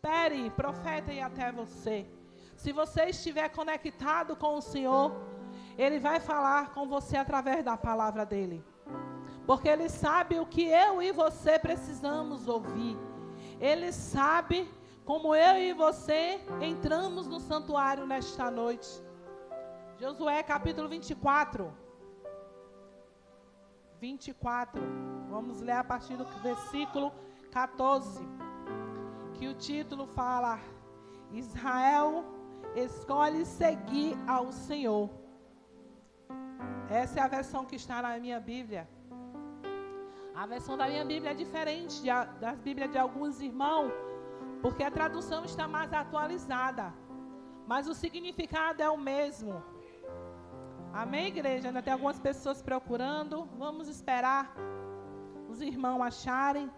Espere, profeta, ir até você. Se você estiver conectado com o Senhor, Ele vai falar com você através da palavra dEle. Porque Ele sabe o que eu e você precisamos ouvir. Ele sabe como eu e você entramos no santuário nesta noite. Josué capítulo 24. 24. Vamos ler a partir do versículo 14. Que o título fala: Israel escolhe seguir ao Senhor. Essa é a versão que está na minha Bíblia. A versão da minha Bíblia é diferente das Bíblias de alguns irmãos, porque a tradução está mais atualizada, mas o significado é o mesmo. Amém, igreja? Ainda tem algumas pessoas procurando. Vamos esperar os irmãos acharem,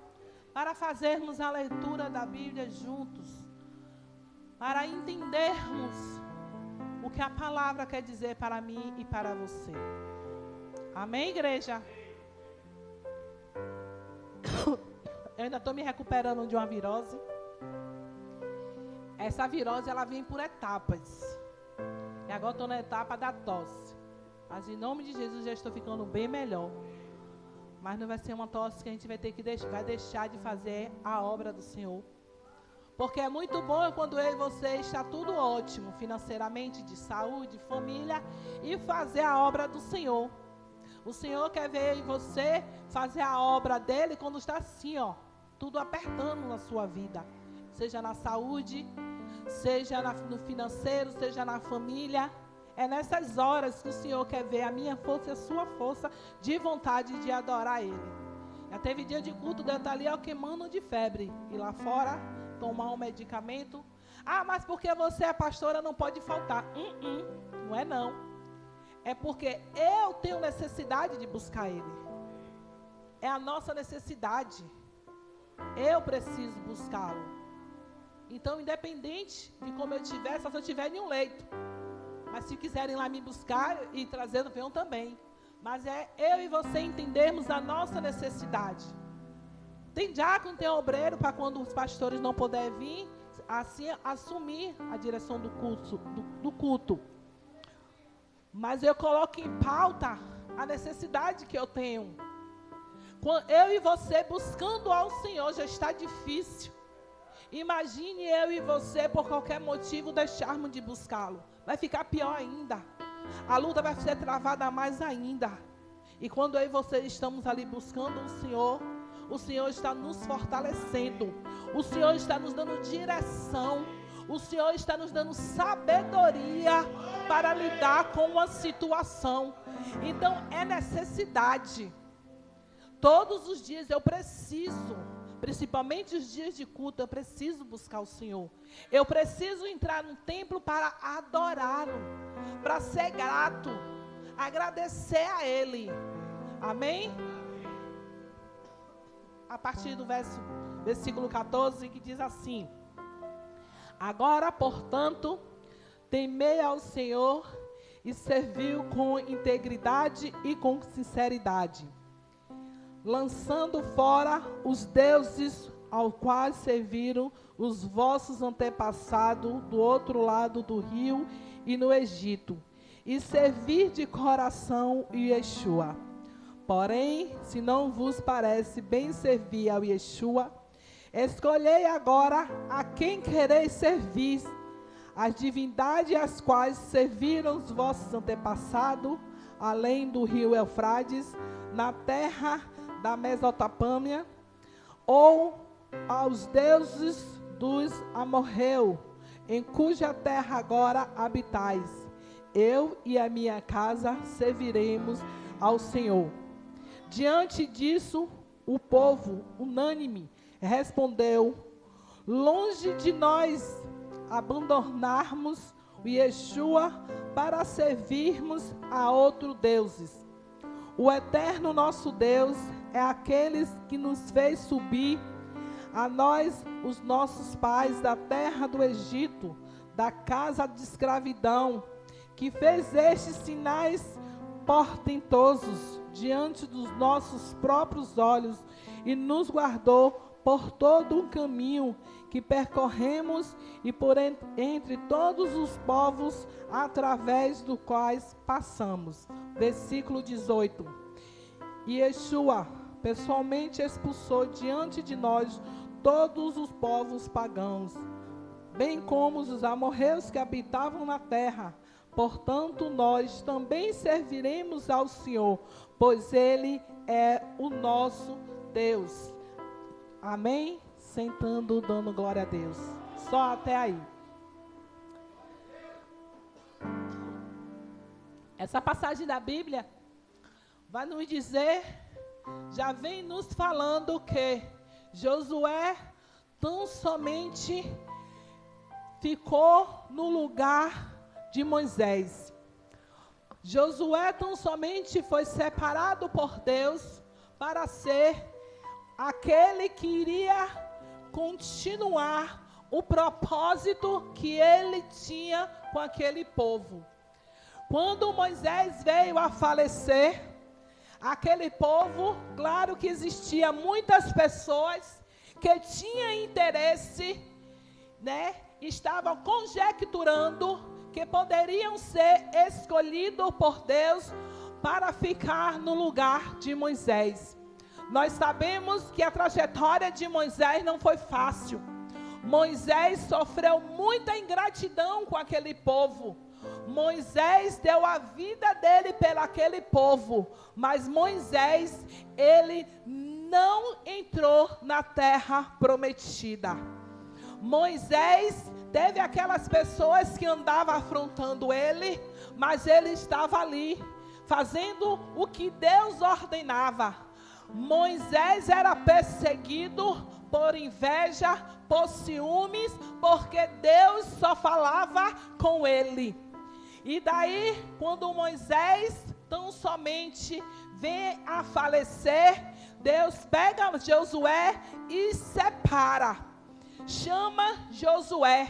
para fazermos a leitura da Bíblia juntos, para entendermos o que a palavra quer dizer para mim e para você. Amém, igreja? Eu ainda estou me recuperando de uma virose. Essa virose, ela vem por etapas. E agora estou na etapa da tosse. Mas em nome de Jesus já estou ficando bem melhor. Mas não vai ser uma tosse que a gente vai ter que deixar de fazer a obra do Senhor. Porque é muito bom quando eu e você está tudo ótimo, financeiramente, de saúde, família, e fazer a obra do Senhor. O Senhor quer ver você fazer a obra dele quando está assim, ó, tudo apertando na sua vida. Seja na saúde, seja no financeiro, seja na família. É nessas horas que o Senhor quer ver a minha força e a sua força de vontade de adorar Ele. Já teve dia de culto de eu estar ali, ó, queimando de febre. E lá fora, tomar um medicamento. Ah, mas porque você é pastora, não pode faltar. Não é não. É porque eu tenho necessidade de buscar Ele. É a nossa necessidade. Eu preciso buscá-lo. Então, independente de como eu estiver, só se eu estiver em um leito. Mas se quiserem lá me buscar e trazendo, venham também. Mas é eu e você entendermos a nossa necessidade. Tem diácono, tem obreiro, para quando os pastores não puderem vir, assim assumir a direção do culto. Mas eu coloco em pauta a necessidade que eu tenho. Quando eu e você buscando ao Senhor já está difícil. Imagine eu e você, por qualquer motivo, deixarmos de buscá-lo. Vai ficar pior ainda. A luta vai ser travada mais ainda. E quando eu e você estamos ali buscando o Senhor está nos fortalecendo. O Senhor está nos dando direção. O Senhor está nos dando sabedoria para lidar com uma situação. Então, é necessidade. Todos os dias eu preciso, principalmente os dias de culto, eu preciso buscar o Senhor. Eu preciso entrar no templo para adorá-lo, para ser grato, agradecer a Ele. Amém? A partir do versículo 14, que diz assim: Agora, portanto, temei ao Senhor e serviu com integridade e com sinceridade, lançando fora os deuses aos quais serviram os vossos antepassados do outro lado do rio e no Egito, e servir de coração Yeshua. Porém, se não vos parece bem servir ao Yeshua, escolhei agora a quem quereis servir, as divindades às quais serviram os vossos antepassados, além do rio Eufrates, na terra da Mesopotâmia, ou aos deuses dos amorreus, em cuja terra agora habitais. Eu e a minha casa serviremos ao Senhor. Diante disso, o povo, unânime, respondeu: longe de nós abandonarmos o Yeshua para servirmos a outros deuses. O eterno nosso Deus é aquele que nos fez subir, a nós, os nossos pais, da terra do Egito, da casa de escravidão, que fez estes sinais portentosos diante dos nossos próprios olhos e nos guardou por todo o caminho que percorremos e por entre todos os povos através dos quais passamos. Versículo 18. E Yeshua pessoalmente expulsou diante de nós todos os povos pagãos, bem como os amorreus que habitavam na terra. Portanto, nós também serviremos ao Senhor, pois Ele é o nosso Deus. Amém? Sentando, dando glória a Deus. Só até aí. Essa passagem da Bíblia vai nos dizer, já vem nos falando que Josué tão somente ficou no lugar de Moisés. Josué tão somente foi separado por Deus para ser aquele que iria continuar o propósito que ele tinha com aquele povo. Quando Moisés veio a falecer, aquele povo, claro que existia muitas pessoas que tinham interesse, estavam conjecturando que poderiam ser escolhidos por Deus para ficar no lugar de Moisés. Nós sabemos que a trajetória de Moisés não foi fácil. Moisés sofreu muita ingratidão com aquele povo. Moisés deu a vida dele pelaquele povo, mas Moisés, ele não entrou na terra prometida. Moisés teve aquelas pessoas que andavam afrontando ele, mas ele estava ali, fazendo o que Deus ordenava. Moisés era perseguido por inveja, por ciúmes, porque Deus só falava com ele. E daí, quando Moisés tão somente vem a falecer, Deus pega Josué e separa. Chama Josué.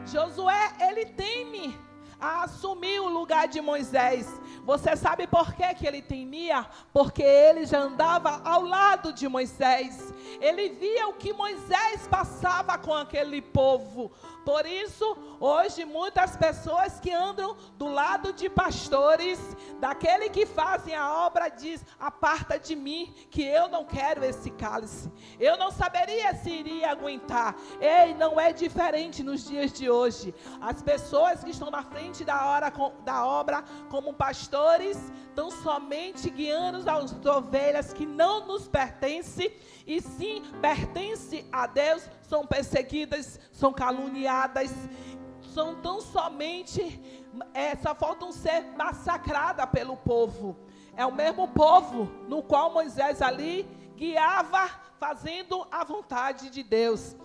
Josué, ele teme a assumir o lugar de Moisés. Você sabe por que ele temia? Porque ele já andava ao lado de Moisés. Ele via o que Moisés passava com aquele povo. Por isso, hoje muitas pessoas que andam do lado de pastores, daquele que fazem a obra, diz: aparta de mim, que eu não quero esse cálice. Eu não saberia se iria aguentar. Ei, não é diferente nos dias de hoje. As pessoas que estão na frente da obra como pastores, estão somente guiando as ovelhas que não nos pertencem, e sim pertencem a Deus, são perseguidas, são caluniadas, são tão somente, só faltam ser massacradas pelo povo. É o mesmo povo no qual Moisés ali guiava, fazendo a vontade de Deus.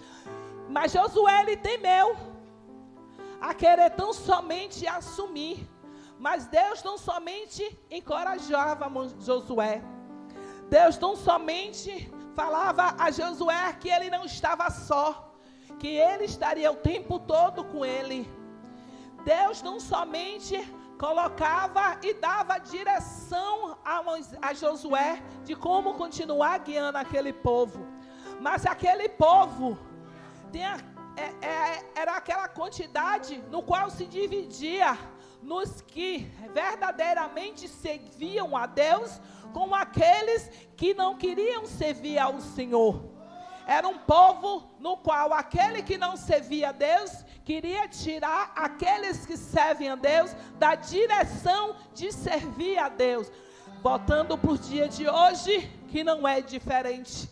Mas Josué, ele temeu a querer tão somente assumir. Mas Deus não somente encorajava Josué. Deus não somente falava a Josué que ele não estava só, que ele estaria o tempo todo com ele. Deus não somente colocava e dava direção a Josué de como continuar guiando aquele povo. Mas aquele povo era aquela quantidade no qual se dividia nos que verdadeiramente serviam a Deus com aqueles que não queriam servir ao Senhor. Era um povo no qual aquele que não servia a Deus queria tirar aqueles que servem a Deus da direção de servir a Deus. Voltando para o dia de hoje, que não é diferente.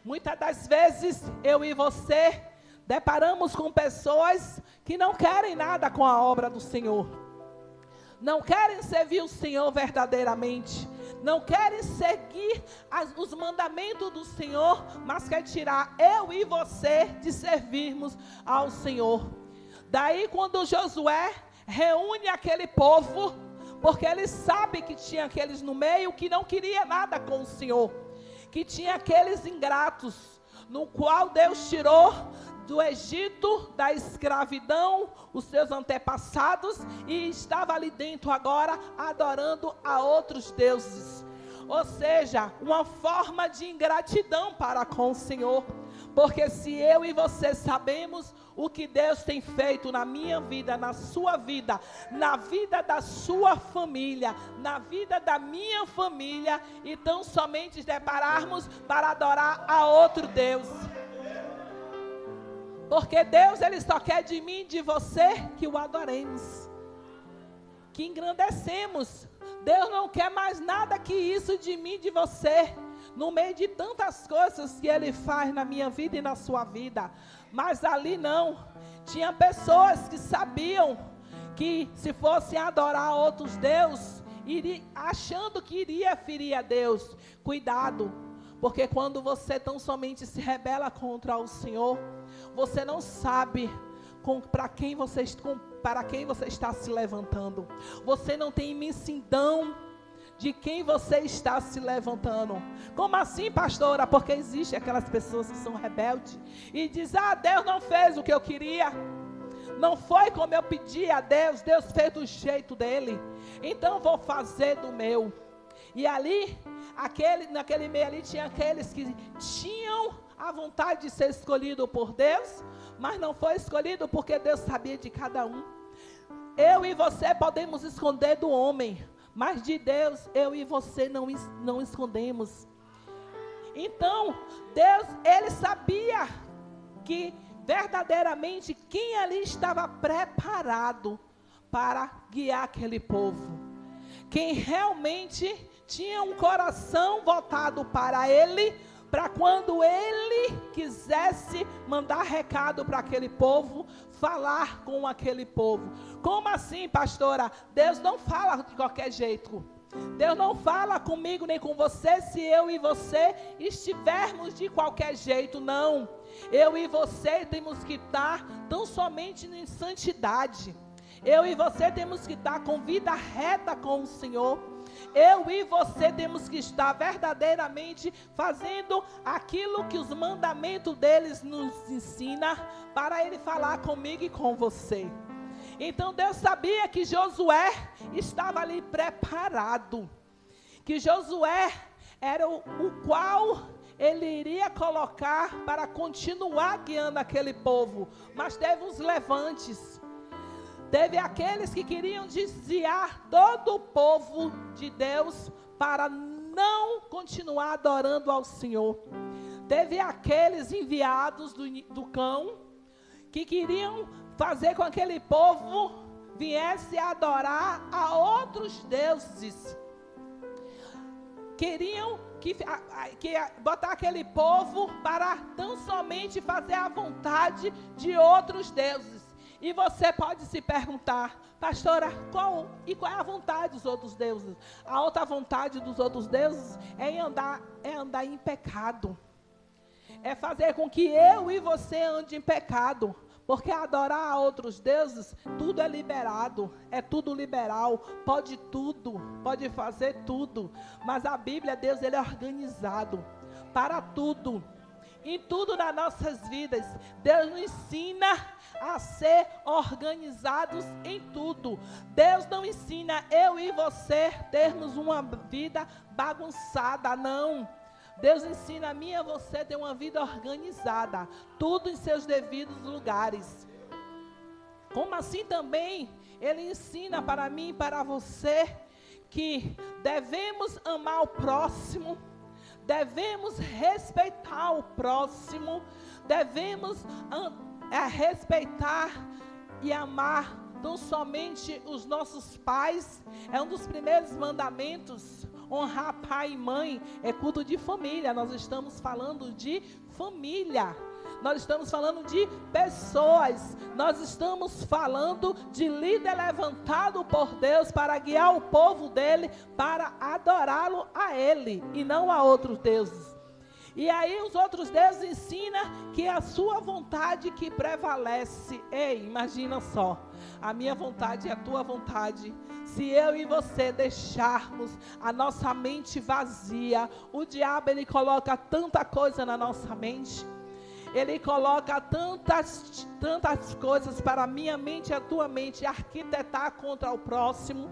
Muitas das vezes, eu e você deparamos com pessoas que não querem nada com a obra do Senhor. Não querem servir o Senhor verdadeiramente. Não querem seguir os mandamentos do Senhor, mas quer tirar eu e você de servirmos ao Senhor. Daí quando Josué reúne aquele povo, porque ele sabe que tinha aqueles no meio que não queria nada com o Senhor, que tinha aqueles ingratos, no qual Deus tirou do Egito, da escravidão, os seus antepassados, e estava ali dentro agora adorando a outros deuses. Ou seja, uma forma de ingratidão para com o Senhor. Porque se eu e você sabemos o que Deus tem feito na minha vida, na sua vida, na vida da sua família, na vida da minha família, então somente depararmos para adorar a outro Deus. Porque Deus, Ele só quer de mim e de você que o adoremos, que engrandecemos. Deus não quer mais nada que isso de mim e de você, no meio de tantas coisas que Ele faz na minha vida e na sua vida. Mas ali não, tinha pessoas que sabiam que se fossem adorar outros deuses, achando que iria ferir a Deus. Cuidado, porque quando você tão somente se rebela contra o Senhor, você não sabe para quem você está se levantando. Você não tem imensidão de quem você está se levantando. Como assim, pastora? Porque existem aquelas pessoas que são rebeldes e dizem: Deus não fez o que eu queria, não foi como eu pedi a Deus, Deus fez do jeito dele, então vou fazer do meu. E ali, naquele meio ali, tinha aqueles que tinham a vontade de ser escolhido por Deus, mas não foi escolhido porque Deus sabia de cada um. Eu e você podemos esconder do homem, mas de Deus, eu e você não escondemos. Então, Deus, Ele sabia que verdadeiramente quem ali estava preparado para guiar aquele povo. Quem realmente tinha um coração voltado para Ele, para quando Ele quisesse mandar recado para aquele povo, falar com aquele povo. Como assim, pastora? Deus não fala de qualquer jeito. Deus não fala comigo nem com você se eu e você estivermos de qualquer jeito, não. Eu e você temos que estar tão somente em santidade. Eu e você temos que estar com vida reta com o Senhor. Eu e você temos que estar verdadeiramente fazendo aquilo que os mandamentos deles nos ensinam, para Ele falar comigo e com você. Então Deus sabia que Josué estava ali preparado, que Josué era o qual Ele iria colocar para continuar guiando aquele povo. Mas teve uns levantes, teve aqueles que queriam desviar todo o povo de Deus para não continuar adorando ao Senhor. Teve aqueles enviados do cão que queriam fazer com que aquele povo viesse a adorar a outros deuses. Queriam botar aquele povo para tão somente fazer a vontade de outros deuses. E você pode se perguntar: pastora, qual é a vontade dos outros deuses? A outra vontade dos outros deuses é andar em pecado. É fazer com que eu e você ande em pecado. Porque adorar a outros deuses, tudo é liberado, é tudo liberal, pode tudo, pode fazer tudo. Mas a Bíblia, Deus, Ele é organizado para tudo. Em tudo nas nossas vidas, Deus nos ensina a ser organizados em tudo. Deus não ensina eu e você termos uma vida bagunçada, não. Deus ensina a mim e a você ter uma vida organizada, tudo em seus devidos lugares. Como assim também Ele ensina para mim e para você que devemos amar o próximo, devemos respeitar o próximo, devemos respeitar e amar não somente os nossos pais. É um dos primeiros mandamentos. Honrar pai e mãe é culto de família. Nós estamos falando de família. Nós estamos falando de pessoas. Nós estamos falando de líder levantado por Deus para guiar o povo dele, para adorá-lo a Ele e não a outros deuses. E aí os outros deuses ensinam que é a sua vontade que prevalece. Ei, imagina só, a minha vontade e a tua vontade. Se eu e você deixarmos a nossa mente vazia, o diabo ele coloca tanta coisa na nossa mente. Ele coloca tantas coisas para a minha mente e a tua mente arquitetar contra o próximo,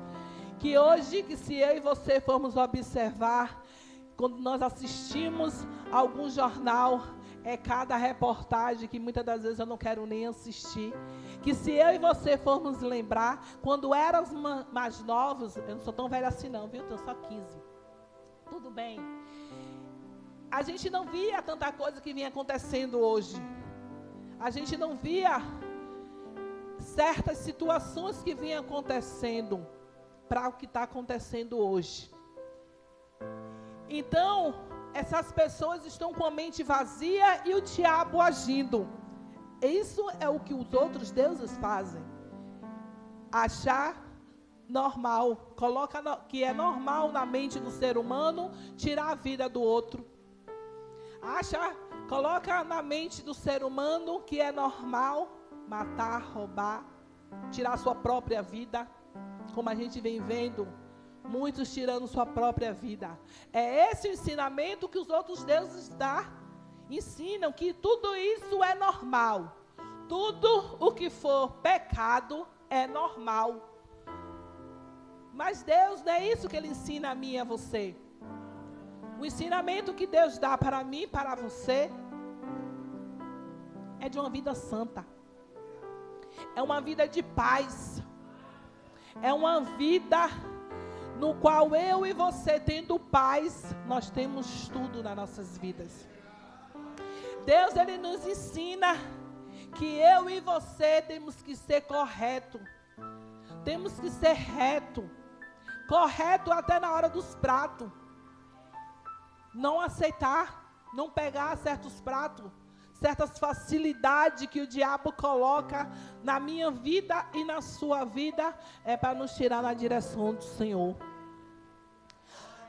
que hoje, que se eu e você formos observar, quando nós assistimos algum jornal, é cada reportagem que muitas das vezes eu não quero nem assistir. Que se eu e você formos lembrar, quando éramos mais novos, eu não sou tão velha assim não, viu? Eu tenho só 15. Tudo bem. A gente não via tanta coisa que vinha acontecendo hoje. A gente não via certas situações que vinham acontecendo para o que está acontecendo hoje. Então, essas pessoas estão com a mente vazia e o diabo agindo. Isso é o que os outros deuses fazem. Achar normal, que é normal na mente do ser humano tirar a vida do outro. Coloca na mente do ser humano que é normal matar, roubar, tirar sua própria vida, como a gente vem vendo, muitos tirando sua própria vida. É esse o ensinamento que os outros deuses ensinam, que tudo isso é normal. Tudo o que for pecado é normal. Mas Deus, não é isso que Ele ensina a mim e a você. O ensinamento que Deus dá para mim e para você é de uma vida santa. É uma vida de paz. É uma vida no qual eu e você, tendo paz, nós temos tudo nas nossas vidas. Deus, Ele nos ensina que eu e você temos que ser correto. Temos que ser reto. Correto até na hora dos pratos. Não aceitar, não pegar certos pratos, certas facilidades que o diabo coloca na minha vida e na sua vida, é para nos tirar na direção do Senhor.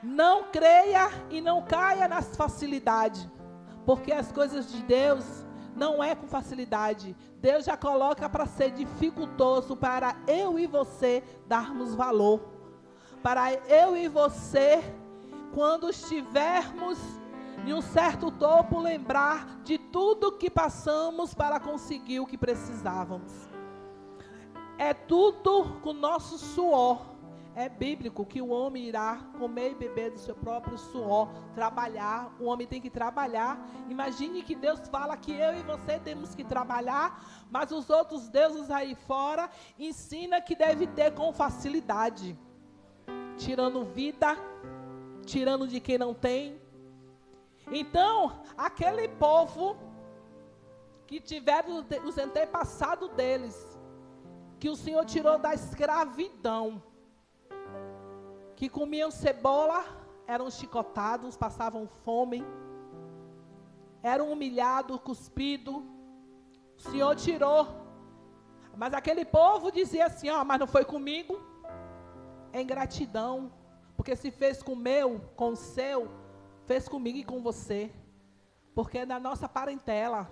Não creia e não caia nas facilidades, porque as coisas de Deus não é com facilidade. Deus já coloca para ser dificultoso para eu e você darmos valor. Para eu e você, quando estivermos em um certo topo, lembrar de tudo que passamos para conseguir o que precisávamos. É tudo com nosso suor. É bíblico que o homem irá comer e beber do seu próprio suor, trabalhar. O homem tem que trabalhar. Imagine que Deus fala que eu e você temos que trabalhar, mas os outros deuses aí fora ensinam que deve ter com facilidade, tirando vida, tirando de quem não tem. Então, aquele povo que tiveram os antepassados deles, que o Senhor tirou da escravidão, que comiam cebola, eram chicotados, passavam fome, eram humilhados, cuspidos. O Senhor tirou. Mas aquele povo dizia assim, mas não foi comigo. É ingratidão, porque se fez com o meu, com o seu, fez comigo e com você, porque é da nossa parentela.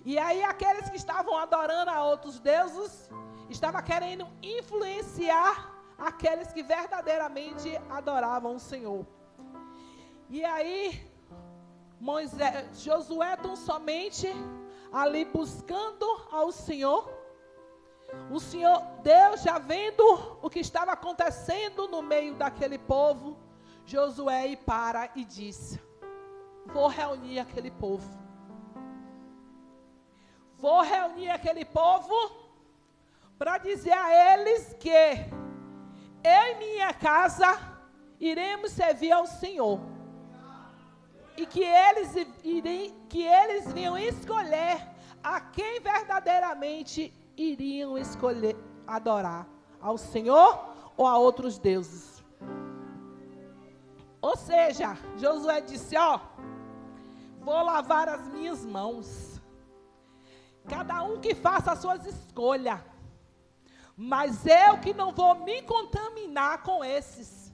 E aí aqueles que estavam adorando a outros deuses, estavam querendo influenciar aqueles que verdadeiramente adoravam o Senhor. E aí Josué tão somente ali buscando ao Senhor. O Senhor, Deus já vendo o que estava acontecendo no meio daquele povo, Josué para e disse: vou reunir aquele povo. Vou reunir aquele povo para dizer a eles que eu e minha casa iremos servir ao Senhor. E que eles vinham escolher a quem verdadeiramente iriam escolher adorar, ao Senhor ou a outros deuses. Ou seja, Josué disse, vou lavar as minhas mãos. Cada um que faça as suas escolhas. Mas eu que não vou me contaminar com esses.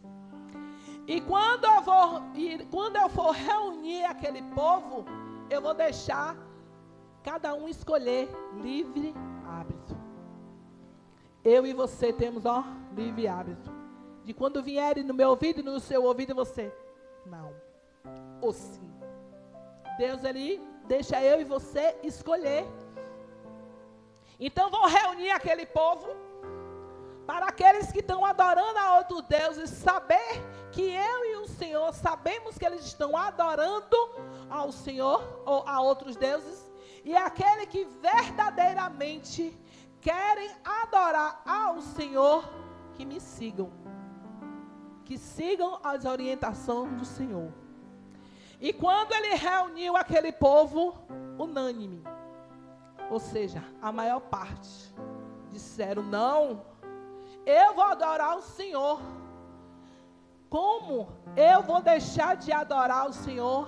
E quando eu for reunir aquele povo, eu vou deixar cada um escolher livre hábito. Eu e você temos, livre hábito. De quando vierem no meu ouvido e no seu ouvido, você, não. Ou sim. Deus, Ele deixa eu e você escolher. Então vão reunir aquele povo, para aqueles que estão adorando a outros deuses, saber que eu e o Senhor sabemos que eles estão adorando ao Senhor ou a outros deuses, e aquele que verdadeiramente querem adorar ao Senhor, que me sigam. Que sigam as orientações do Senhor. E quando ele reuniu aquele povo unânime, ou seja, a maior parte, disseram: não, eu vou adorar o Senhor. Como eu vou deixar de adorar o Senhor,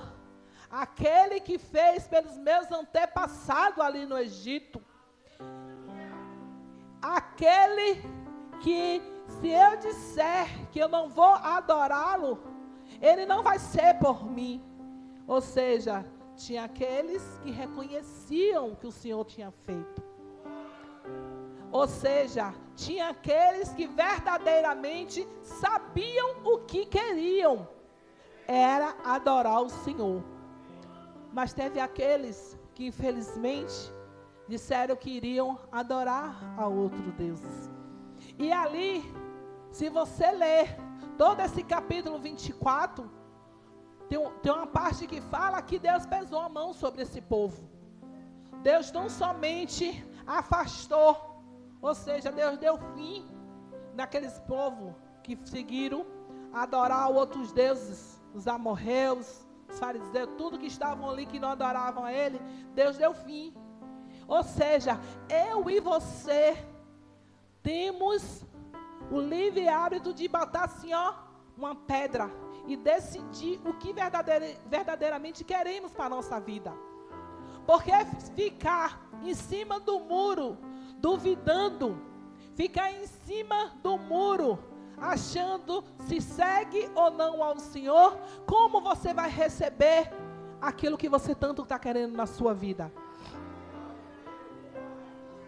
aquele que fez pelos meus antepassados ali no Egito, aquele que, se eu disser que eu não vou adorá-lo, ele não vai ser por mim. Ou seja, tinha aqueles que reconheciam o que o Senhor tinha feito. Ou seja, tinha aqueles que verdadeiramente sabiam o que queriam. Era adorar o Senhor. Mas teve aqueles que infelizmente disseram que iriam adorar a outro Deus. E ali, se você ler todo esse capítulo 24, tem uma parte que fala que Deus pesou a mão sobre esse povo. Deus não somente afastou, ou seja, Deus deu fim naqueles povos que seguiram adorar outros deuses, os amorreus, os fariseus, tudo que estavam ali que não adoravam a Ele, Deus deu fim. Ou seja, eu e você temos o livre hábito de botar assim, ó, uma pedra e decidir o que verdadeiramente queremos para a nossa vida. Porque ficar em cima do muro, duvidando, ficar em cima do muro, achando se segue ou não ao Senhor, como você vai receber aquilo que você tanto está querendo na sua vida?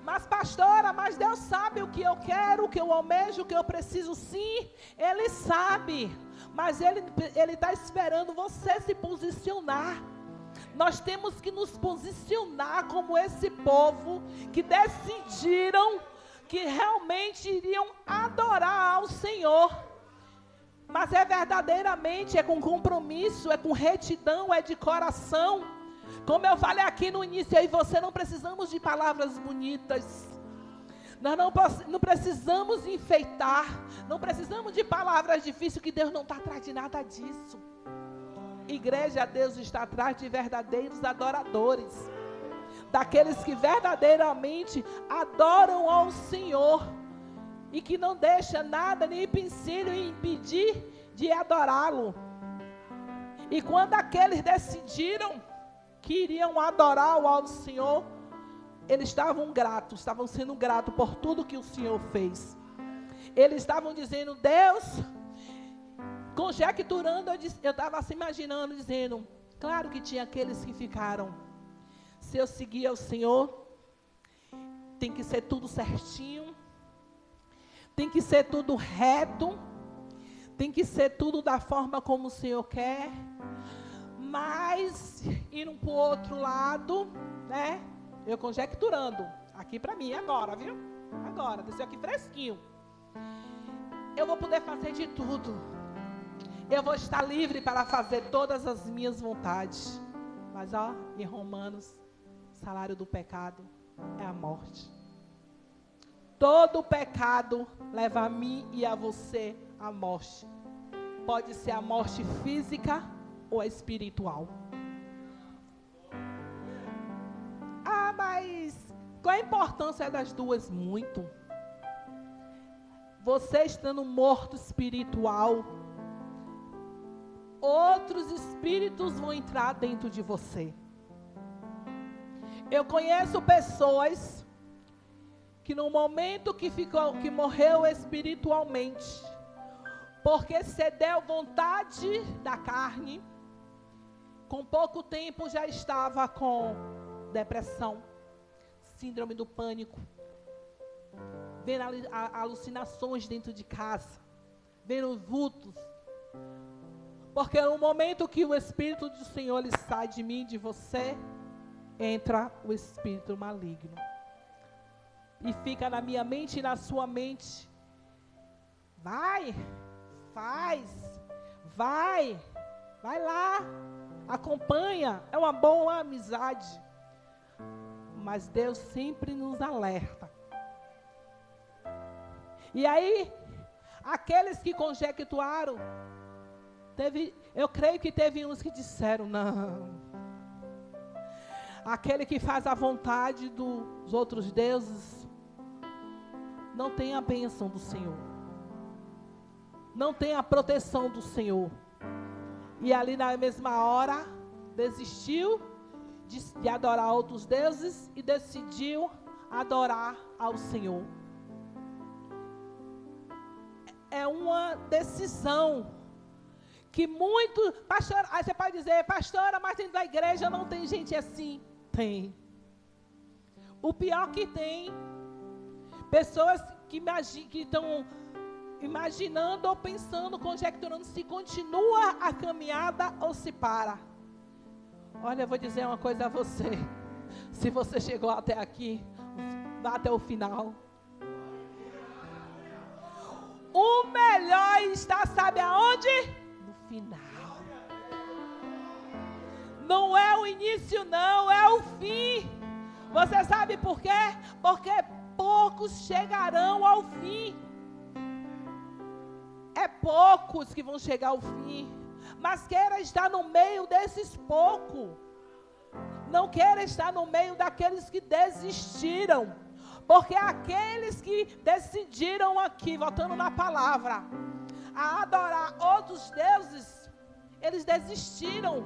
Mas pastora, mas Deus sabe o que eu quero, o que eu almejo, o que eu preciso. Sim, Ele sabe, mas Ele está esperando você se posicionar. Nós temos que nos posicionar como esse povo que decidiram que realmente iriam adorar ao Senhor. Mas é verdadeiramente, é com compromisso, é com retidão, é de coração. Como eu falei aqui no início, eu e você não precisamos de palavras bonitas. Nós não precisamos enfeitar. Não precisamos de palavras difíceis, que Deus não está atrás de nada disso. Igreja, Deus está atrás de verdadeiros adoradores. Daqueles que verdadeiramente adoram ao Senhor. E que não deixa nada, nem empecilho impedir de adorá-lo. E quando aqueles decidiram que iriam adorar ao Senhor, eles estavam gratos, estavam sendo gratos por tudo que o Senhor fez. Eles estavam dizendo: Deus, conjecturando, eu estava se imaginando, dizendo, claro que tinha aqueles que ficaram, se eu seguir ao Senhor, tem que ser tudo certinho, tem que ser tudo reto, tem que ser tudo da forma como o Senhor quer. Mas, indo para o outro lado, né? Eu conjecturando, aqui para mim, agora, viu? Agora, desceu aqui fresquinho. Eu vou poder fazer de tudo. Eu vou estar livre para fazer todas as minhas vontades. Mas, ó, em Romanos, o salário do pecado é a morte. Todo pecado leva a mim e a você à morte. Pode ser a morte física ou a espiritual. Ah, mas qual a importância das duas? Muito. Você estando morto espiritual, outros espíritos vão entrar dentro de você. Eu conheço pessoas que no momento que morreu espiritualmente, porque cedeu vontade da carne, com pouco tempo já estava com depressão, síndrome do pânico, vendo alucinações dentro de casa, vendo vultos. Porque no momento que o Espírito do Senhor ele sai de mim, de você, entra o espírito maligno. E fica na minha mente e na sua mente. Vai, faz, vai lá, acompanha, é uma boa amizade. Mas Deus sempre nos alerta. E aí, aqueles que conjectuaram, eu creio que teve uns que disseram, não. Aquele que faz a vontade dos outros deuses, não tem a bênção do Senhor. Não tem a proteção do Senhor. E ali na mesma hora, desistiu de adorar outros deuses e decidiu adorar ao Senhor. É uma decisão que muito, pastora, aí você pode dizer, pastora, mas dentro da igreja não tem gente assim. Tem. O pior que tem, pessoas que estão imaginando ou pensando, conjecturando se continua a caminhada ou se para. Olha, eu vou dizer uma coisa a você. Se você chegou até aqui, vá até o final. O melhor está, sabe aonde? No final. Não é o início não, é o fim. Você sabe por quê? Porque poucos chegarão ao fim. É poucos que vão chegar ao fim. Mas queira estar no meio desses poucos. Não queira estar no meio daqueles que desistiram. Porque aqueles que decidiram aqui, voltando na palavra, a adorar outros deuses, eles desistiram.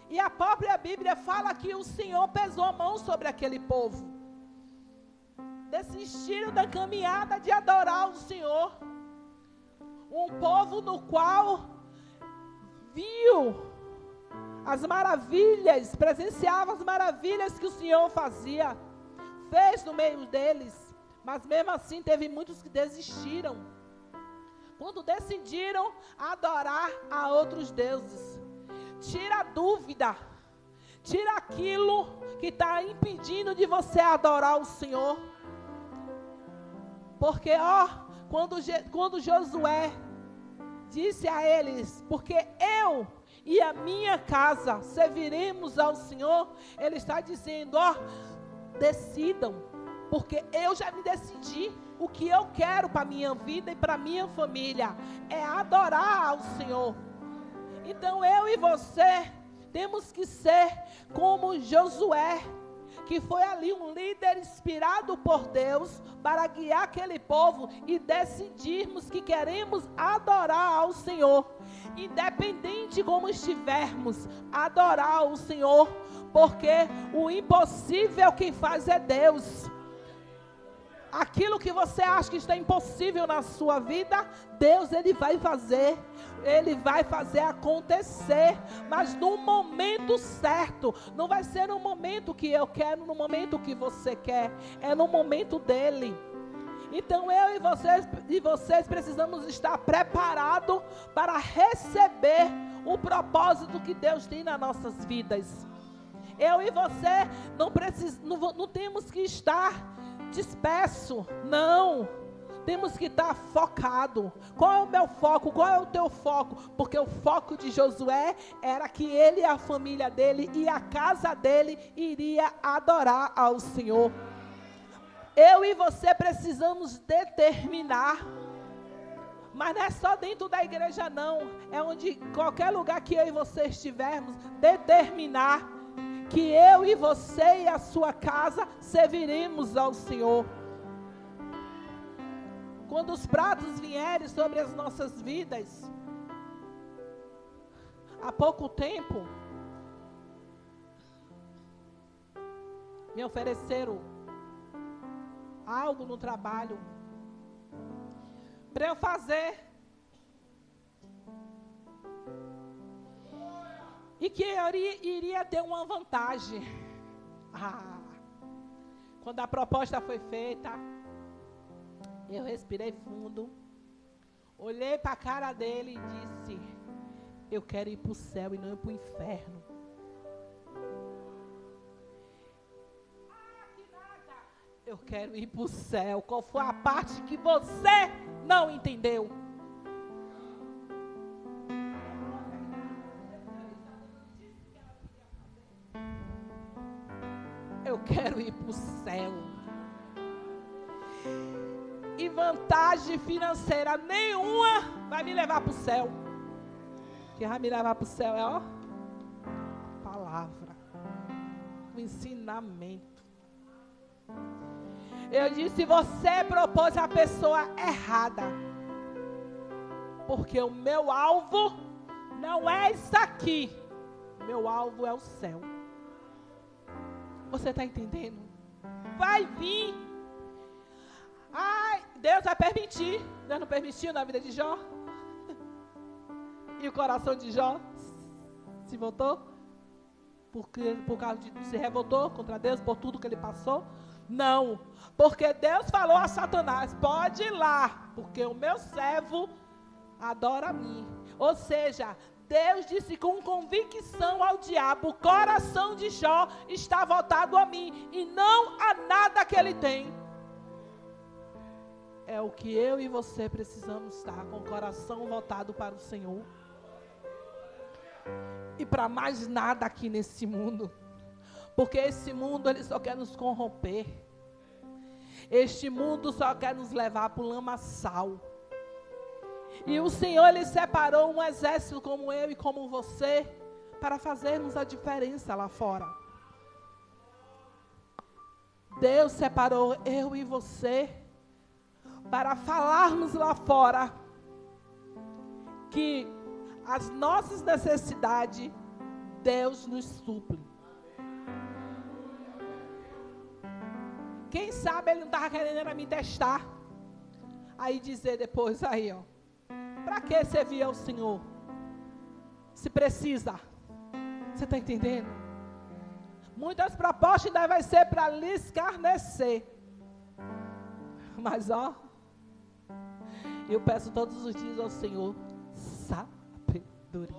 E a própria Bíblia fala que o Senhor pesou a mão sobre aquele povo. Desistiram da caminhada de adorar o Senhor. Um povo no qual viu as maravilhas, presenciava as maravilhas que o Senhor fazia, fez no meio deles, mas mesmo assim teve muitos que desistiram, quando decidiram adorar a outros deuses. Tira a dúvida, tira aquilo que está impedindo de você adorar o Senhor, porque quando Josué disse a eles, porque eu e a minha casa serviremos ao Senhor, ele está dizendo, decidam, porque eu já me decidi, o que eu quero para a minha vida e para a minha família, é adorar ao Senhor. Então eu e você, temos que ser como Josué, que foi ali um líder inspirado por Deus, para guiar aquele povo e decidirmos que queremos adorar ao Senhor, independente como estivermos, adorar o Senhor, porque o impossível quem faz é Deus. Aquilo que você acha que está impossível na sua vida, Deus, Ele vai fazer acontecer, mas no momento certo. Não vai ser no momento que eu quero, no momento que você quer, é no momento dEle. Então eu e vocês precisamos estar preparados para receber o propósito que Deus tem nas nossas vidas. Eu e você não temos que estar disperso, não, temos que estar focado. Qual é o meu foco? Qual é o teu foco? Porque o foco de Josué era que ele e a família dele e a casa dele iria adorar ao Senhor. Eu e você precisamos determinar, mas não é só dentro da igreja não, é onde qualquer lugar que eu e você estivermos, determinar que eu e você e a sua casa serviremos ao Senhor. Quando os pratos vierem sobre as nossas vidas, há pouco tempo, me ofereceram algo no trabalho para eu fazer, e que eu iria ter uma vantagem. Quando a proposta foi feita, eu respirei fundo, olhei para a cara dele e disse, eu quero ir para o céu e não ir para o inferno. Que nada. Eu quero ir para o céu. Qual foi a parte que você não entendeu? céu. E vantagem financeira nenhuma vai me levar para o céu. O que vai me levar para o céu é, ó, palavra, o ensinamento. Eu disse, você propôs a pessoa errada. Porque o meu alvo não é isso aqui. O meu alvo é o céu. Você está entendendo? Vai vir. Ai, Deus vai permitir. Deus não permitiu na vida de Jó? E o coração de Jó se voltou? Por causa de se revoltou contra Deus por tudo que ele passou? Não. Porque Deus falou a Satanás, pode ir lá, porque o meu servo adora a mim. Ou seja, Deus disse com convicção ao diabo, o coração de Jó está voltado a mim, e não a nada que ele tem. É o que eu e você precisamos estar, com o coração voltado para o Senhor. E para mais nada aqui nesse mundo. Porque esse mundo, ele só quer nos corromper. Este mundo só quer nos levar para o lamaçal. E o Senhor, ele separou um exército como eu e como você, para fazermos a diferença lá fora. Deus separou eu e você, para falarmos lá fora, que as nossas necessidades, Deus nos suple. Quem sabe ele não estava querendo me testar. Aí dizer depois, aí ó, para que servir ao Senhor? Se precisa. Você está entendendo? Muitas propostas ainda vai ser para lhe escarnecer. Mas ó, eu peço todos os dias ao Senhor sabedoria.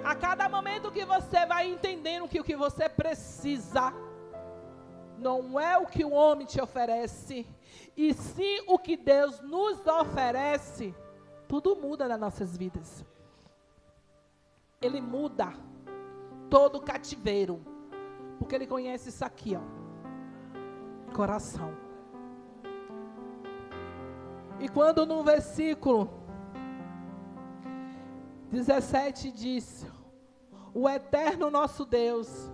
A cada momento que você vai entendendo que o que você precisa não é o que o homem te oferece, e sim o que Deus nos oferece, tudo muda nas nossas vidas. Ele muda todo o cativeiro, porque Ele conhece isso aqui, ó, coração. E quando no versículo 17 diz, o eterno nosso Deus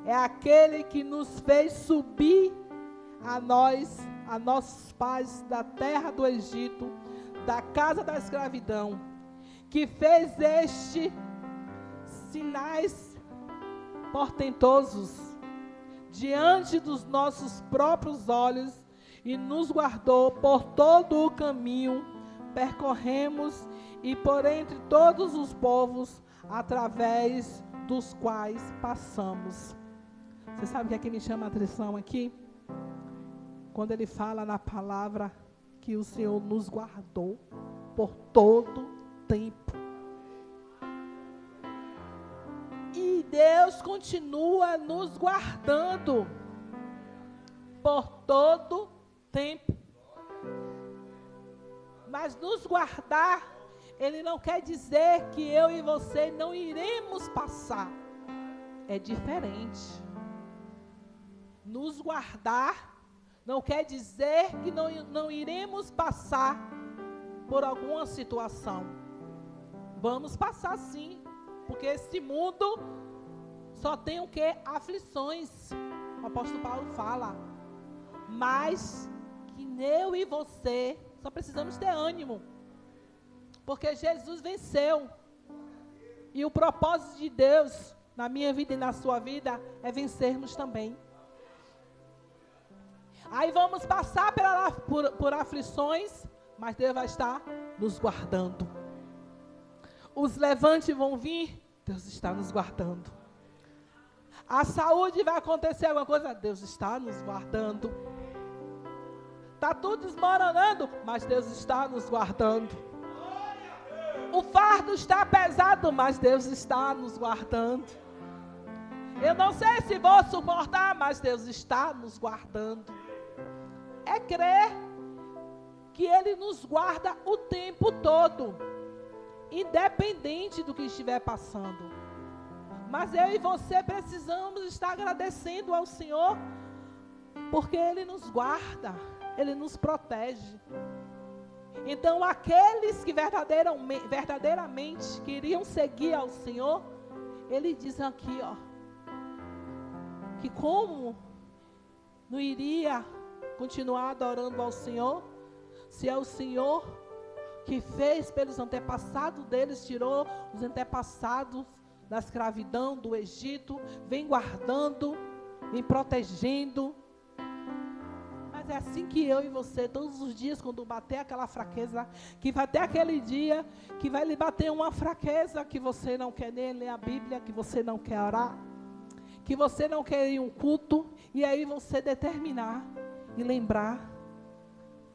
é aquele que nos fez subir a nossos pais da terra do Egito, da casa da escravidão, que fez estes sinais portentosos diante dos nossos próprios olhos e nos guardou por todo o caminho percorremos e por entre todos os povos através dos quais passamos. Você sabe o que é que me chama a atenção aqui? Quando ele fala na palavra que o Senhor nos guardou por todo tempo. E Deus continua nos guardando por todo tempo. Mas nos guardar, Ele não quer dizer que eu e você não iremos passar. É diferente. Nos guardar não quer dizer que não iremos passar por alguma situação. Vamos passar sim, porque esse mundo só tem o que? Aflições. O apóstolo Paulo fala. Mas que eu e você só precisamos ter ânimo, porque Jesus venceu. E o propósito de Deus na minha vida e na sua vida é vencermos também. Aí vamos passar por aflições, mas Deus vai estar nos guardando. Os levantes vão vir, Deus está nos guardando. A saúde vai acontecer alguma coisa, Deus está nos guardando. Está tudo desmoronando, mas Deus está nos guardando. O fardo está pesado, mas Deus está nos guardando. Eu não sei se vou suportar, mas Deus está nos guardando. É crer que Ele nos guarda o tempo todo, independente do que estiver passando. Mas eu e você precisamos estar agradecendo ao Senhor Porque Ele nos guarda, Ele nos protege. Então, aqueles que verdadeiramente queriam seguir ao Senhor, Ele diz aqui, ó, que como não iria continuar adorando ao Senhor, se é o Senhor que fez pelos antepassados deles, tirou os antepassados da escravidão do Egito, vem guardando, vem protegendo. Mas é assim que eu e você, todos os dias, quando bater aquela fraqueza, que vai ter aquele dia que vai lhe bater uma fraqueza, que você não quer nem ler a Bíblia, que você não quer orar, que você não quer ir a um culto, e aí você determinar e lembrar: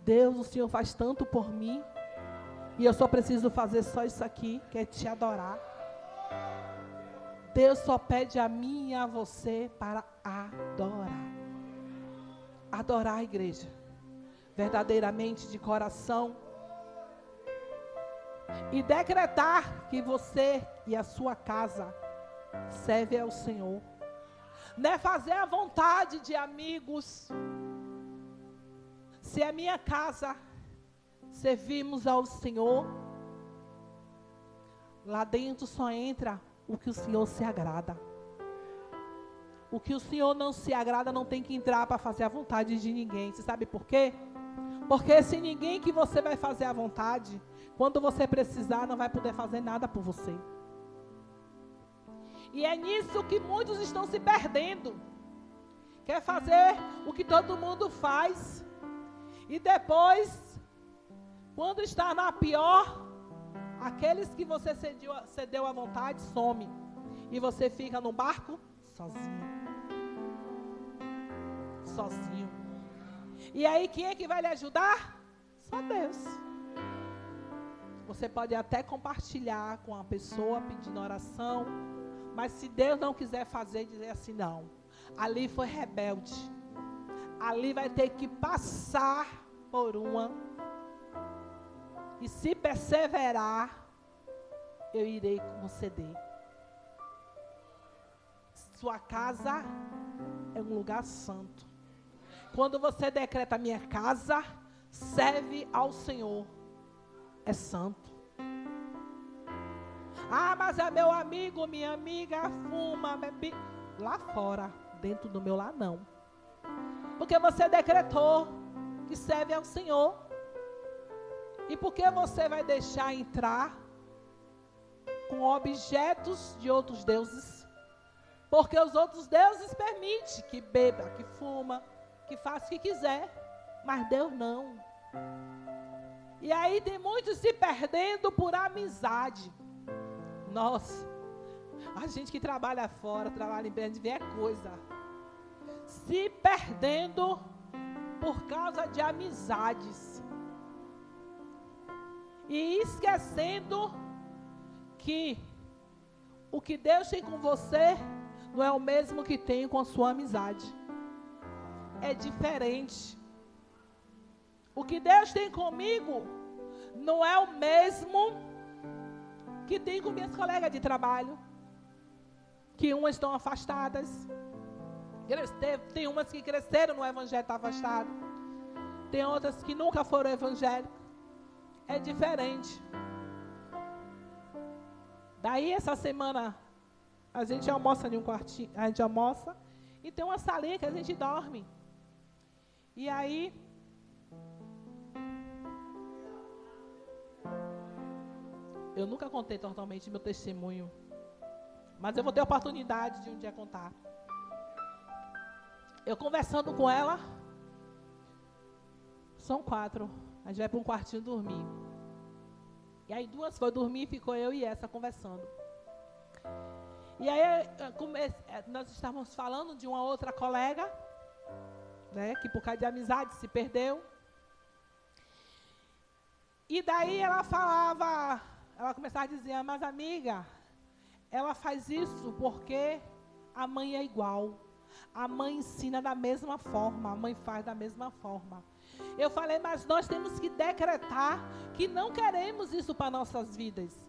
Deus, o Senhor faz tanto por mim, e eu só preciso fazer só isso aqui, que é te adorar. Deus só pede a mim e a você para adorar. Adorar a igreja, verdadeiramente de coração, e decretar que você e a sua casa servem ao Senhor. Não é fazer a vontade de amigos. Se a minha casa servimos ao Senhor, lá dentro só entra o que o Senhor se agrada. O que o Senhor não se agrada não tem que entrar para fazer a vontade de ninguém. Você sabe por quê? Porque se ninguém que você vai fazer a vontade, quando você precisar, não vai poder fazer nada por você. E é nisso que muitos estão se perdendo. Quer fazer o que todo mundo faz. E depois, quando está na pior, aqueles que você cedeu à vontade, some. E você fica no barco sozinho. Sozinho. E aí quem é que vai lhe ajudar? Só Deus. Você pode até compartilhar com a pessoa pedindo oração, mas se Deus não quiser fazer, dizer assim: não, ali foi rebelde, ali vai ter que passar por uma, e se perseverar, eu irei conceder. Sua casa é um lugar santo. Quando você decreta: minha casa serve ao Senhor, é santo. Ah, mas é meu amigo, minha amiga, fuma, bebe. Lá fora, dentro do meu lar não. Porque você decretou que serve ao Senhor. E por que você vai deixar entrar com objetos de outros deuses? Porque os outros deuses permitem que beba, que fuma, que faça o que quiser, mas Deus não. E aí tem muitos se perdendo por amizade. Nossa, a gente que trabalha fora, trabalha em empresa, vê coisa. Se perdendo por causa de amizades. E esquecendo que o que Deus tem com você não é o mesmo que tem com a sua amizade. É diferente. O que Deus tem comigo não é o mesmo que tem com minhas colegas de trabalho, que umas estão afastadas. Tem umas que cresceram no evangelho, estão afastadas. Tem outras que nunca foram evangélicas. É diferente. Daí essa semana a gente almoça em um quartinho, a gente almoça e tem uma salinha que a gente dorme. E aí eu nunca contei totalmente meu testemunho, mas eu vou ter a oportunidade de um dia contar. Eu conversando com ela, são 4, a gente vai para um quartinho dormir. E aí 2 foi dormir, ficou eu e essa conversando. E aí nós estávamos falando de uma outra colega, né, que por causa de amizade se perdeu. E daí ela falava, ela começava a dizer: mas amiga, ela faz isso porque a mãe é igual. A mãe ensina da mesma forma, a mãe faz da mesma forma. Eu falei: mas nós temos que decretar que não queremos isso para nossas vidas.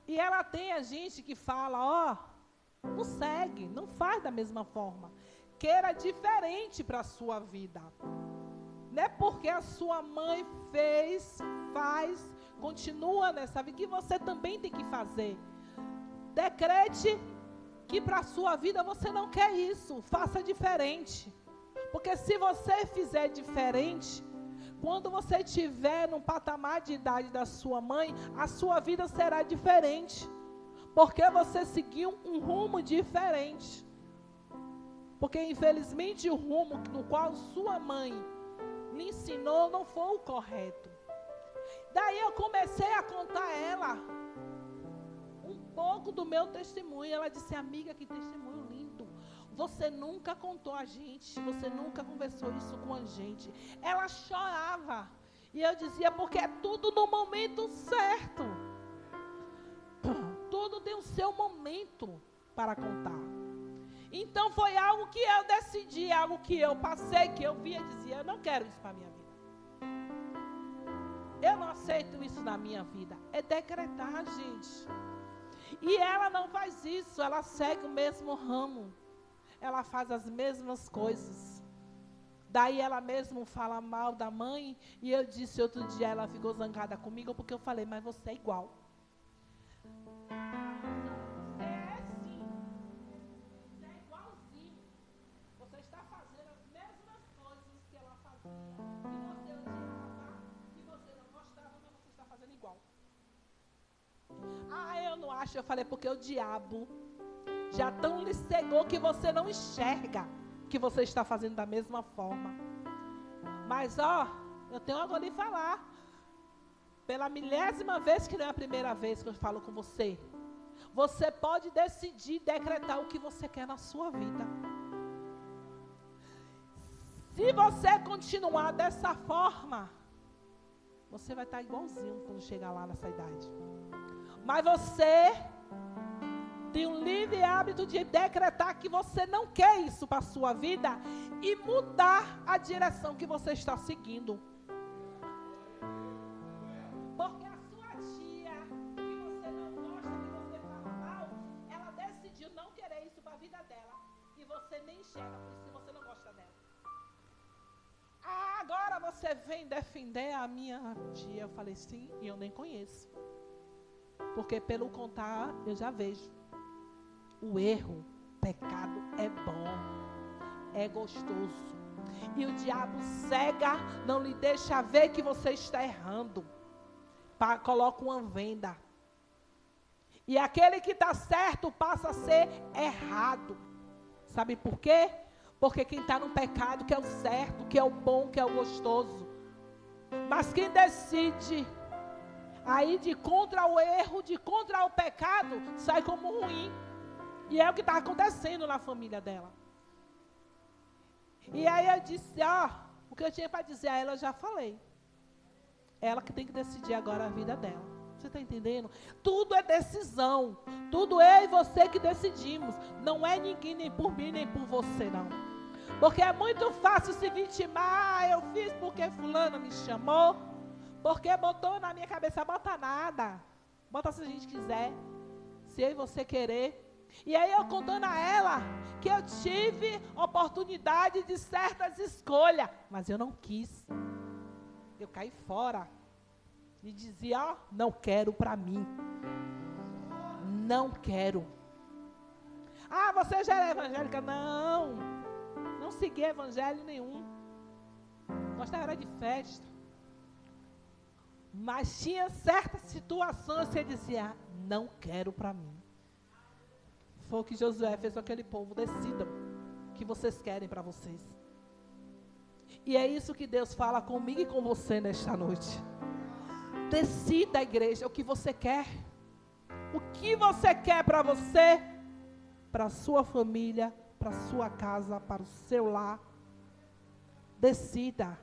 E ela tem a gente que fala: ó, não segue, não faz da mesma forma. queira diferente para a sua vida. Não é porque a sua mãe fez, faz, continua nessa vida, que você também tem que fazer. Decrete que para a sua vida você não quer isso. Faça diferente. Porque se você fizer diferente, quando você estiver num patamar de idade da sua mãe, a sua vida será diferente. Porque você seguiu um rumo diferente. Porque infelizmente o rumo no qual sua mãe lhe ensinou não foi o correto. Daí eu comecei a contar a ela um pouco do meu testemunho. Ela disse: amiga, que testemunho lindo. Você nunca contou a gente, você nunca conversou isso com a gente. Ela chorava. E eu dizia: porque é tudo no momento certo. Tudo tem o seu momento para contar. Então foi algo que eu decidi, algo que eu passei, que eu via e dizia: eu não quero isso para a minha vida. Eu não aceito isso na minha vida. É decretar, gente. E ela não faz isso, ela segue o mesmo ramo. Ela faz as mesmas coisas. Daí ela mesmo fala mal da mãe. E eu disse outro dia, ela ficou zangada comigo, porque eu falei: mas você é igual. Você é sim. Você é igualzinho. Você está fazendo as mesmas coisas que ela fazia. Que você odiava, que você não gostava, mas você está fazendo igual. Ah, eu não acho. Eu falei: porque o diabo já tão lhe cegou que você não enxerga que você está fazendo da mesma forma. Mas eu tenho algo a lhe falar. Pela 1000ª vez, que não é a primeira vez que eu falo com você, você pode decidir decretar o que você quer na sua vida. Se você continuar dessa forma, você vai estar igualzinho quando chegar lá nessa idade. Mas você tem um livre hábito de decretar que você não quer isso para a sua vida e mudar a direção que você está seguindo. Porque a sua tia, que você não gosta, que você fala mal, ela decidiu não querer isso para a vida dela. E você nem enxerga, por isso que você não gosta dela. Ah, agora você vem defender a minha tia. Eu falei: sim, e eu nem conheço. Porque pelo contar, eu já vejo. O erro, pecado é bom, é gostoso. E o diabo cega, não lhe deixa ver que você está errando. Coloca uma venda. E aquele que está certo passa a ser errado. Sabe por quê? Porque quem está no pecado quer o certo, quer o bom, quer o gostoso. Mas quem decide aí de contra o erro, de contra o pecado, sai como ruim. E é o que está acontecendo na família dela. E aí eu disse: o que eu tinha para dizer a ela, eu já falei. Ela que tem que decidir agora a vida dela. Você está entendendo? Tudo é decisão. Tudo eu e você que decidimos. Não é ninguém, nem por mim, nem por você, não. Porque é muito fácil se vitimar. Eu fiz porque fulano me chamou. Porque botou na minha cabeça. Bota nada. Bota se a gente quiser. Se eu e você querer. E aí eu contando a ela que eu tive oportunidade de certas escolhas, mas eu não quis. Eu caí fora e dizia: não quero para mim. Não quero. Ah, você já era evangélica? Não. Não segui evangelho nenhum. Gostava era de festa. Mas tinha certas situações que você dizia: não quero para mim. Foi o que Josué fez com aquele povo. Decidam o que vocês querem para vocês. E é isso que Deus fala comigo e com você nesta noite. Decida, igreja, o que você quer. O que você quer para você, para a sua família, para a sua casa, para o seu lar. Decida.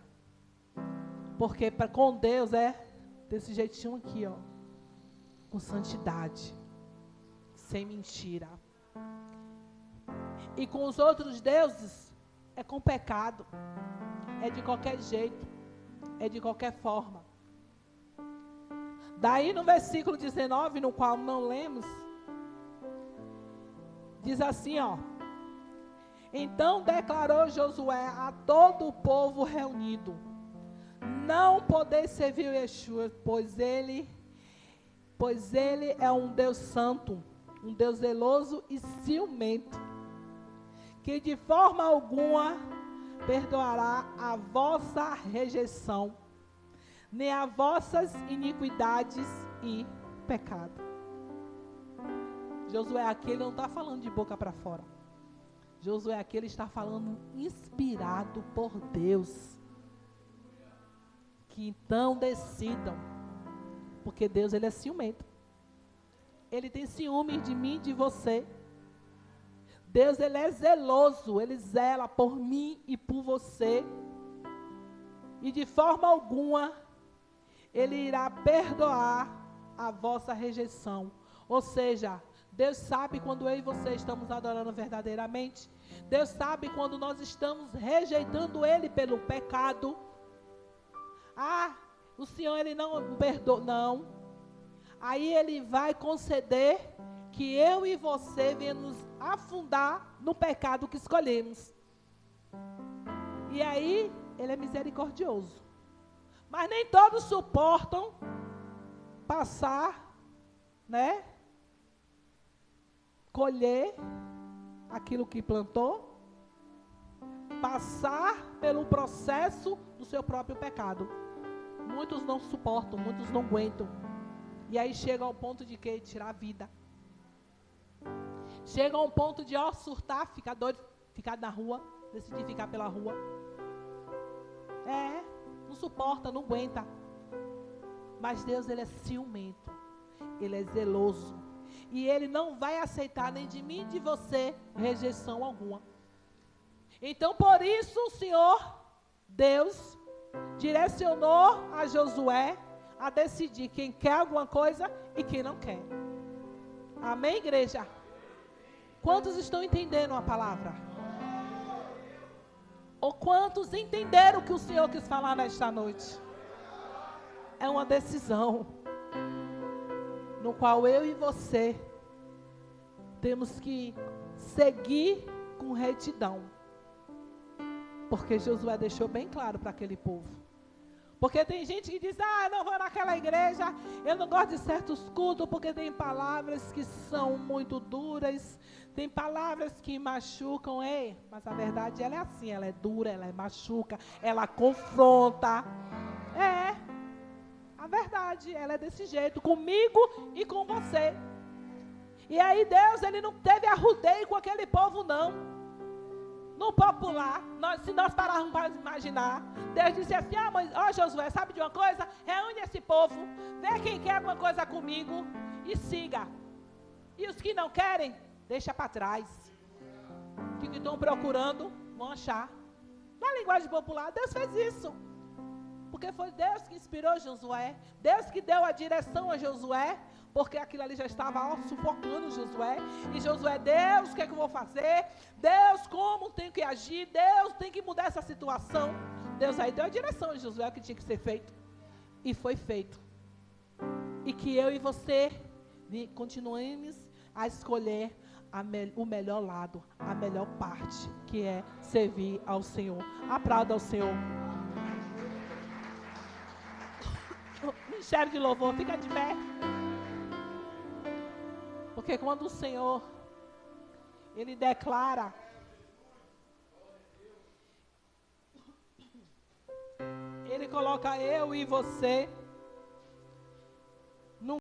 Porque com Deus é desse jeitinho aqui, com santidade, sem mentira. E com os outros deuses é com pecado, é de qualquer jeito, é de qualquer forma. Daí no versículo 19, no qual não lemos, diz assim, Então declarou Josué a todo o povo reunido: não podeis servir Yeshua, pois ele é um Deus santo, um Deus zeloso e ciumento, que de forma alguma perdoará a vossa rejeição, nem as vossas iniquidades e pecado. Josué aqui, ele não está falando de boca para fora. Josué aqui, ele está falando inspirado por Deus. Que então decidam, porque Deus, ele é ciumento. Ele tem ciúme de mim e de você. Deus, ele é zeloso, ele zela por mim e por você. E de forma alguma, ele irá perdoar a vossa rejeição. Ou seja, Deus sabe quando eu e você estamos adorando verdadeiramente. Deus sabe quando nós estamos rejeitando Ele pelo pecado. O Senhor, Ele não perdoa, não. Aí Ele vai conceder que eu e você venhamos afundar no pecado que escolhemos. E aí, Ele é misericordioso. Mas nem todos suportam passar, né? Colher aquilo que plantou, passar pelo processo do seu próprio pecado. Muitos não suportam, muitos não aguentam. E aí chega ao ponto de que tirar a vida. Chega ao ponto de surtar, ficar doido, ficar na rua, decidir ficar pela rua. Não suporta, não aguenta. Mas Deus, ele é ciumento, ele é zeloso. E ele não vai aceitar nem de mim, nem de você, rejeição alguma. Então, por isso, o Senhor, Deus, direcionou a Josué a decidir quem quer alguma coisa e quem não quer. Amém, igreja? Quantos estão entendendo a palavra? Ou quantos entenderam o que o Senhor quis falar nesta noite? É uma decisão no qual eu e você temos que seguir com retidão. Porque Josué deixou bem claro para aquele povo. Porque tem gente que diz, eu não vou naquela igreja, eu não gosto de certos cultos, porque tem palavras que são muito duras, tem palavras que machucam, mas a verdade, ela é assim, ela é dura, ela machuca, ela confronta. A verdade, ela é desse jeito, comigo e com você. E aí Deus, ele não teve arrudeio com aquele povo, não. No popular, se nós pararmos para imaginar, Deus disse assim, Josué, sabe de uma coisa? Reúne esse povo, vê quem quer alguma coisa comigo e siga. E os que não querem, deixa para trás. Que estão procurando, vão achar. Na linguagem popular, Deus fez isso. Porque foi Deus que inspirou Josué, Deus que deu a direção a Josué, porque aquilo ali já estava sufocando Josué. E Josué, Deus, o que é que eu vou fazer? Deus, como tenho que agir? Deus, tem que mudar essa situação. Deus aí deu a direção a Josué, o que tinha que ser feito. E foi feito. E que eu e você continuemos a escolher o melhor lado, a melhor parte, que é servir ao Senhor. Aplauda ao Senhor. Ministério de louvor, fica de pé. Porque quando o Senhor, Ele declara, Ele coloca eu e você